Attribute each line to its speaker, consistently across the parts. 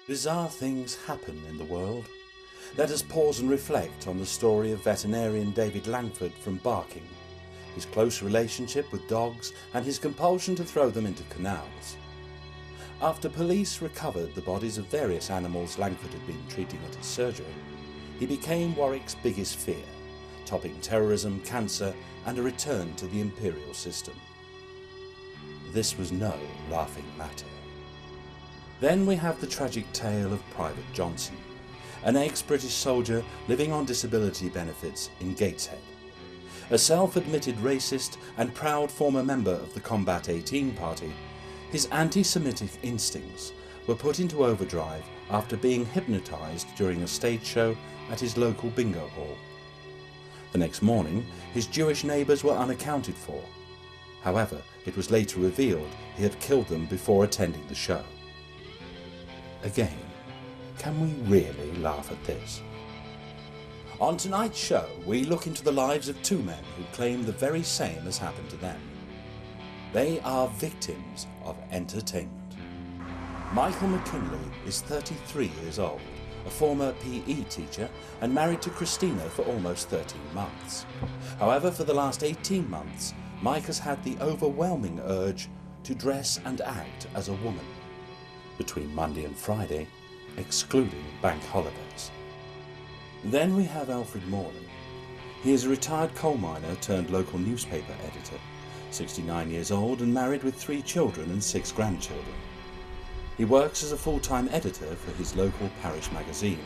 Speaker 1: Bizarre things happen in the world. Let us pause and reflect on the story of veterinarian David Langford from Barking, his close relationship with dogs and his compulsion to throw them into canals. After police recovered the bodies of various animals Langford had been treating at his surgery, he became Warwick's biggest fear, topping terrorism, cancer and a return to the imperial system. This was no laughing matter. Then we have the tragic tale of Private Johnson, an ex-British soldier living on disability benefits in Gateshead. A self-admitted racist and proud former member of the Combat 18 party, his anti-Semitic instincts were put into overdrive after being hypnotised during a stage show at his local bingo hall. The next morning, his Jewish neighbours were unaccounted for. However, it was later revealed he had killed them before attending the show. Again, can we really laugh at this? On tonight's show, we look into the lives of two men who claim the very same has happened to them. They are victims of entertainment. Michael McKinley is 33 years old, a former PE teacher and married to Christina for almost 13 months. However, for the last 18 months, Mike has had the overwhelming urge to dress and act as a woman between Monday and Friday, excluding bank holidays. Then we have Alfred Morley. He is a retired coal miner turned local newspaper editor, 69 years old and married with 3 children and 6 grandchildren. He works as a full-time editor for his local parish magazine,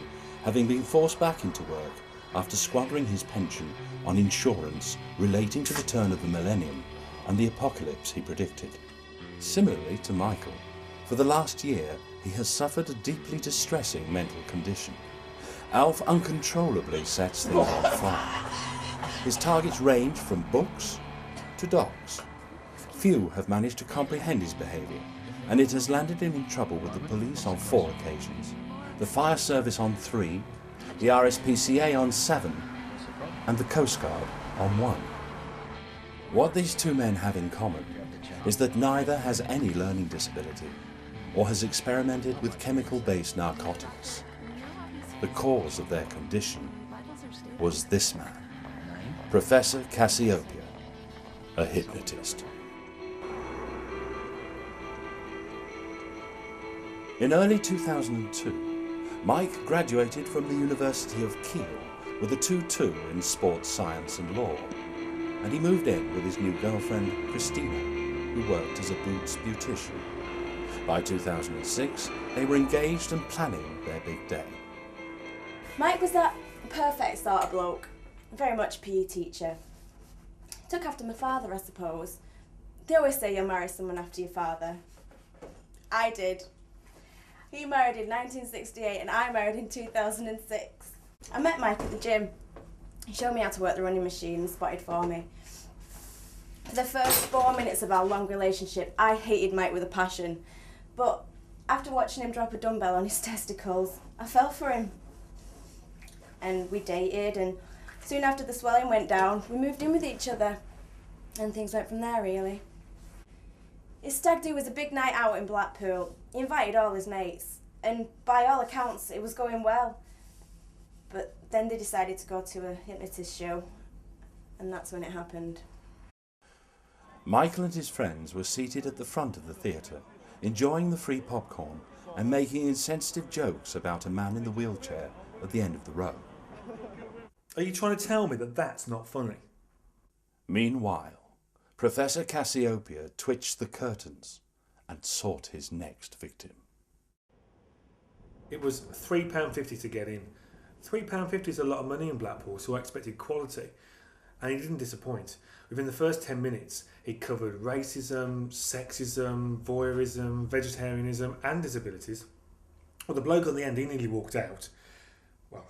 Speaker 1: having been forced back into work after squandering his pension on insurance relating to the turn of the millennium and the apocalypse he predicted. Similarly to Michael, for the last year he has suffered a deeply distressing mental condition. Alf uncontrollably sets things on fire. His targets range from books to dogs. Few have managed to comprehend his behaviour, and it has landed him in trouble with the police on 4 occasions, the fire service on 3, the RSPCA on 7, and the Coast Guard on 1. What these two men have in common is that neither has any learning disability or has experimented with chemical-based narcotics. The cause of their condition was this man, Professor Cassiopeia, a hypnotist. In early 2002, Mike graduated from the University of Kiel with a 2-2 in sports science and law, and he moved in with his new girlfriend, Christina, who worked as a Boots beautician. By 2006, they were engaged and planning their big day.
Speaker 2: Mike was that perfect sort of bloke, very much a PE teacher. Took after my father, I suppose. They always say you'll marry someone after your father. I did. He married in 1968 and I married in 2006. I met Mike at the gym. He showed me how to work the running machine and spotted for me. For the first 4 minutes of our long relationship, I hated Mike with a passion. But after watching him drop a dumbbell on his testicles, I fell for him. And we dated, and soon after the swelling went down, we moved in with each other. And things went from there, really. His stag do was a big night out in Blackpool. He invited all his mates, and by all accounts, it was going well. But then they decided to go to a hypnotist show, and that's when it happened.
Speaker 1: Michael and his friends were seated at the front of the theatre, enjoying the free popcorn and making insensitive jokes about a man in the wheelchair at the end of the row.
Speaker 3: Are you trying to tell me that that's not funny?
Speaker 1: Meanwhile, Professor Cassiopeia twitched the curtains and sought his next victim.
Speaker 3: It was £3.50 to get in. £3.50 is a lot of money in Blackpool, so I expected quality. And he didn't disappoint. Within the first 10 minutes, he covered racism, sexism, voyeurism, vegetarianism and disabilities. Well, the bloke on the end, he nearly walked out. Well,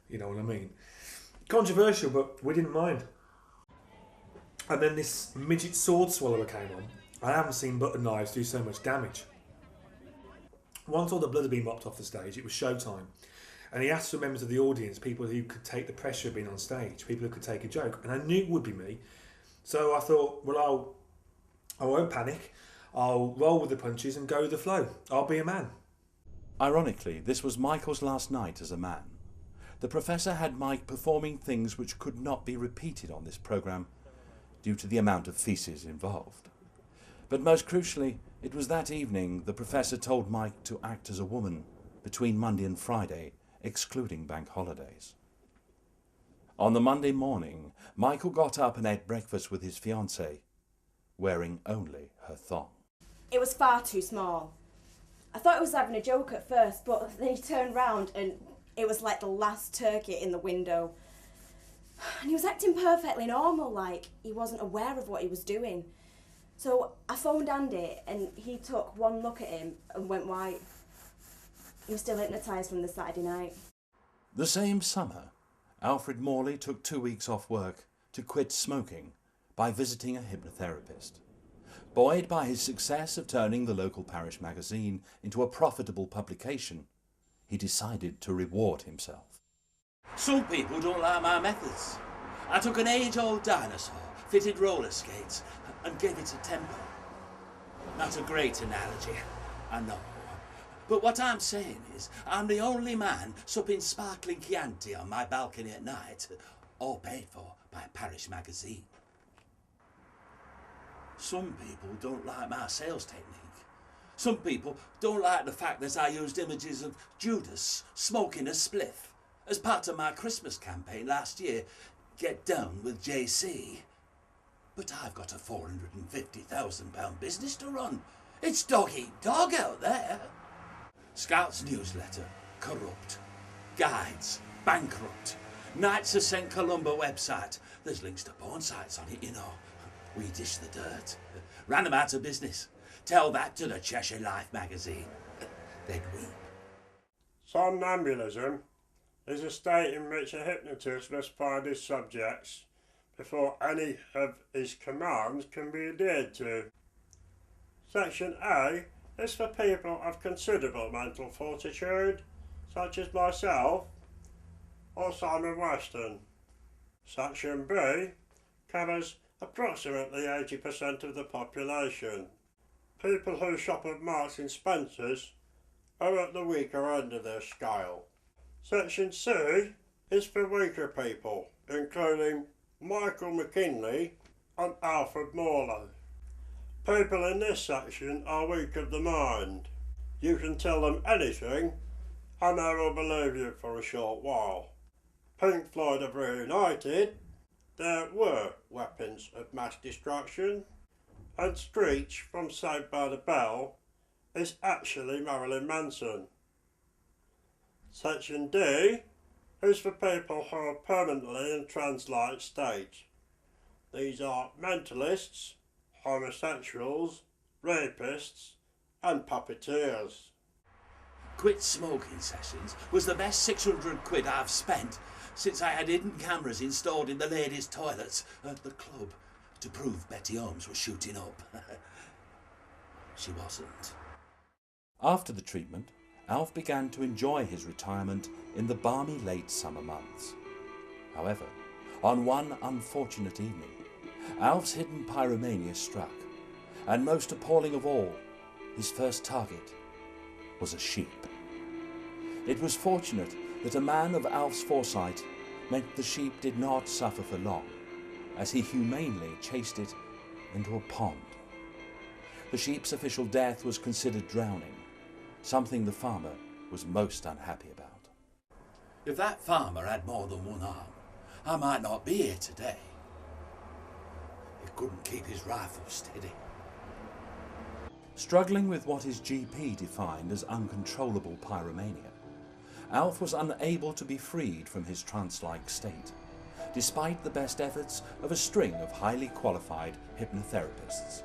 Speaker 3: you know what I mean. Controversial, but we didn't mind. And then this midget sword swallower came on. I haven't seen butter knives do so much damage. Once all the blood had been mopped off the stage, it was showtime. And he asked for members of the audience, people who could take the pressure of being on stage, people who could take a joke. And I knew it would be me. So I thought, well, I won't panic. I'll roll with the punches and go with the flow. I'll be a man.
Speaker 1: Ironically, this was Michael's last night as a man. The professor had Mike performing things which could not be repeated on this programme due to the amount of faeces involved. But most crucially, it was that evening the professor told Mike to act as a woman between Monday and Friday, excluding bank holidays. On the Monday morning, Michael got up and ate breakfast with his fiancée, wearing only her thong.
Speaker 2: It was far too small. I thought he was having a joke at first, but then he turned round and it was like the last turkey in the window. And he was acting perfectly normal, like he wasn't aware of what he was doing. So I phoned Andy and he took one look at him and went white. He was still hypnotised from the Saturday night.
Speaker 1: The same summer, Alfred Morley took 2 weeks off work to quit smoking by visiting a hypnotherapist. Buoyed by his success of turning the local parish magazine into a profitable publication, he decided to reward himself.
Speaker 4: Some people don't like my methods. I took an age-old dinosaur, fitted roller skates, and gave it a tempo. Not a great analogy, I know. But what I'm saying is, I'm the only man supping sparkling Chianti on my balcony at night, all paid for by a parish magazine. Some people don't like my sales technique. Some people don't like the fact that I used images of Judas smoking a spliff as part of my Christmas campaign last year, Get Down with JC. But I've got a £450,000 business to run. It's dog-eat-dog out there. Scouts newsletter, corrupt. Guides, bankrupt. Knights of St. Columba website. There's links to porn sites on it, you know. We dish the dirt. Ran them out of business. Tell that to the Cheshire Life magazine. They'd weep.
Speaker 5: Somnambulism is a state in which a hypnotist must find his subjects before any of his commands can be adhered to. Section A is for people of considerable mental fortitude, such as myself or Simon Weston. Section B covers approximately 80% of the population. People who shop at Marks and Spencer's are at the weaker end of their scale. Section C is for weaker people, including Michael McKinley and Alfred Morley. People in this section are weak of the mind. You can tell them anything and they will believe you for a short while. Pink Floyd have reunited. There were weapons of mass destruction, and Screech from Saved by the Bell is actually Marilyn Manson. Section D is for people who are permanently in trance-like state. These are mentalists, homosexuals, rapists, and puppeteers.
Speaker 4: Quit smoking sessions was the best 600 quid I've spent since I had hidden cameras installed in the ladies' toilets at the club to prove Betty Holmes was shooting up. She wasn't.
Speaker 1: After the treatment, Alf began to enjoy his retirement in the balmy late summer months. However, on one unfortunate evening, Alf's hidden pyromania struck, and most appalling of all, his first target was a sheep. It was fortunate that a man of Alf's foresight meant the sheep did not suffer for long, as he humanely chased it into a pond. The sheep's official death was considered drowning, something the farmer was most unhappy about.
Speaker 4: If that farmer had more than one arm, I might not be here today. He couldn't keep his rifle steady.
Speaker 1: Struggling with what his GP defined as uncontrollable pyromania, Alf was unable to be freed from his trance-like state, despite the best efforts of a string of highly qualified hypnotherapists.